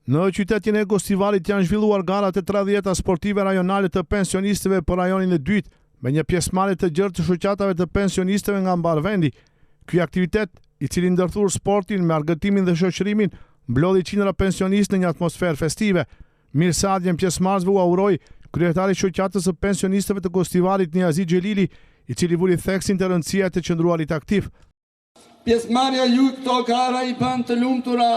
Në qytetin e Gostivarit janë zhvilluar garat e 30 sportive rajonale të pensionistëve për rajonin e dytë, me një pjesëmarrje të gjerë të shoqatave të pensionistëve nga mbar vendi. Ky aktivitet, i cili ndërthur sportin me argëtimin dhe shoqërimin, mblodhi qindra pensionistë në një atmosferë festive. Mirëseardhjen pjesëmarrësve u uroi kryetari i shoqatës së pensionistëve të Gostivarit Niazi Xhelili, i cili vuri theksin të rëndësia të qëndruarit aktiv. Pjesëmarrja ju këto gara i bën të lumtura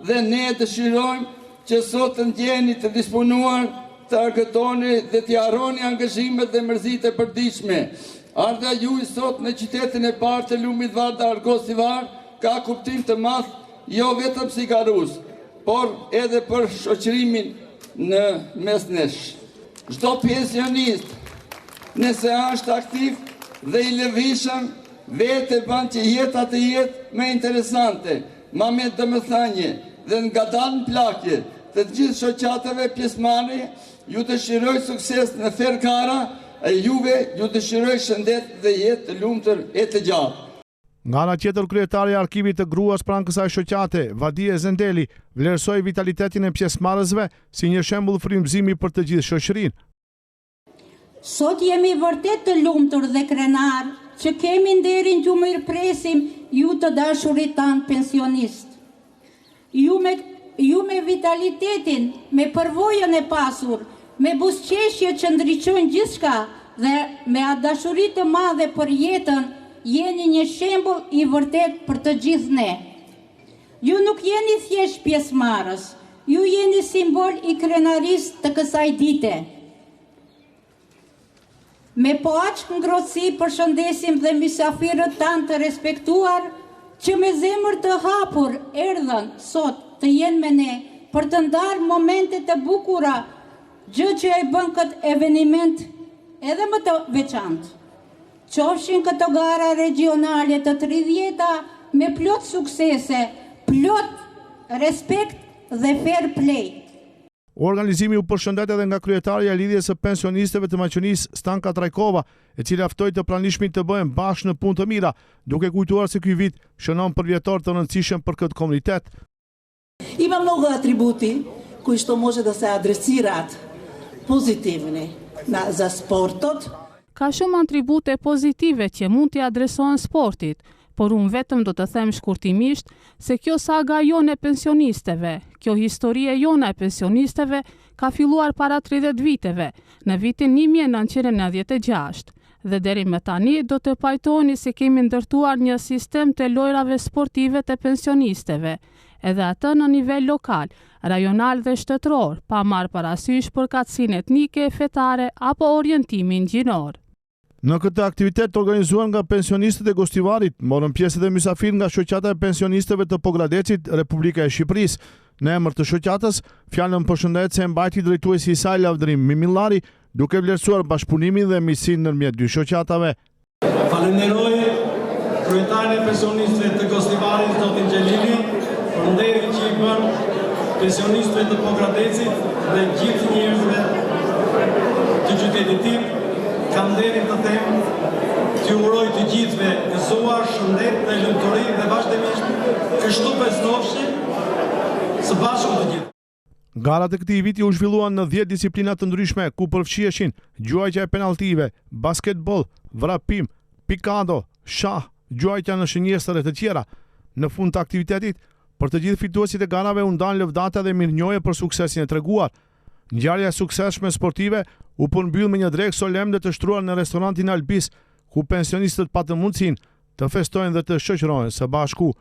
dhe ne dëshirojmë që sot të ndjeni të disponuar të argëtoni dhe të harroni angazhimet dhe mërzitë e përditshme. Ardha juaj sot në qytetin e parë të Lumit Vardar Gostivar ka kuptim të madh jo vetëm si garus, por edhe për shoqërimin në mes nesh. Çdo pensionist, nëse është aktiv dhe i lëvizshëm, vetë bën që jeta të jetë më interesante, më me domethënie dhe nga dalën plakje të gjithë shoqatave pjesëmarrë. Ju dëshiroj sukses në ferkara, e juve ju dëshiroj shëndet dhe jetë të lumtur e të gjatë. Nga ana tjetër, kryetari i arkivit të gruas pranë kësaj shoqate, Vadie Zendeli, vlerësoi vitalitetin e pjesëmarrësve si një shembull frymëzimi për të gjithë shoqërinë. Sot jemi vërtet të lumtur dhe krenar që kemi nderin që mirëpresim ju të dashurit tanë pensionist. Ju me vitalitetin, me përvojën e pasur, me buzëqeshje që ndriçojnë gjithçka dhe me atë dashuri të madhe për jetën, jeni një shembull i vërtet për të gjithë ne. Ju nuk jeni thjesht pjesëmarrës, ju jeni simbol i krenarisë të kësaj dite. Me po aq ngrohtësi përshëndesim dhe mysafirët tanë të respektuar që me zemër të hapur erdhën sot të jenë me ne për të ndarë momente të bukura, gjë që e bën këtë eveniment edhe më të veçantë. Qofshin këto gara regionale të 30-ta me plot suksese, plot respekt dhe fair play. Organizimi u përshëndet edhe nga kryetaria e lidhjes së pensionistëve të Maqedonisë, Stanka Trajkova, e cila ftoi të pranishmit të bëhen bashkë në punë të mira, duke kujtuar se ky vit shënon për vjetor të rëndësishëm për këtë komunitet. Ima mnogo atributi koji što može da se adresirat pozitivni za sportot. Ka shumë atribute pozitive që mund t'i adresohen sportit, por unë vetëm do të them shkurtimisht se kjo saga jone e pensionisteve, kjo historie jone e pensionisteve ka filluar para 30 viteve, në vitin 1996, dhe deri më tani do të pajtoheni se kemi ndërtuar një sistem të lojrave sportive të pensionisteve, edhe atë në nivel lokal, rajonal dhe shtetëror, pa marrë parasysh përkatësinë etnike, fetare apo orientimin gjinor. Në këtë aktivitet organizuar nga pensionistët e Gostivarit, morën pjesë edhe mysafir nga shoqata e pensionistëve të Pogradecit, Republika e Shqipërisë. Në emër të shoqatës, fjalën përshëndet se mbajti drejtuesi i saj Lavdrim Mimillari, duke vlerësuar bashkëpunimin dhe miqësinë ndërmjet dy shoqatave. Falenderoj kryetarin e pensionistëve të Gostivarit, zotin Xhelili, për nderin që i bën pensionistëve të Pogradecit dhe gjithë njerëzve të qytetit tim. Kam nderin të them që uroj të gjithëve gëzuar, shëndet dhe lumturi dhe vazhdimisht kështu besnofshi së bashku të gjithë. Garat e këtij viti u zhvilluan në 10 disiplina të ndryshme, ku përfshiheshin gjuajtja e penalltive, basketbol, vrapim, pikado, shah, gjuajtja në shënjestër e të tjera. Në fund të aktivitetit, për të gjithë fituesit e garave u ndan lëvdata dhe mirënjohje për suksesin e treguar. Ngjarja e suksesshme sportive u përmbyll me një drekë solem dhe të shtruar në restorantin Albis, ku pensionistët patën mundësinë të festojnë dhe të shoqërohen së bashku.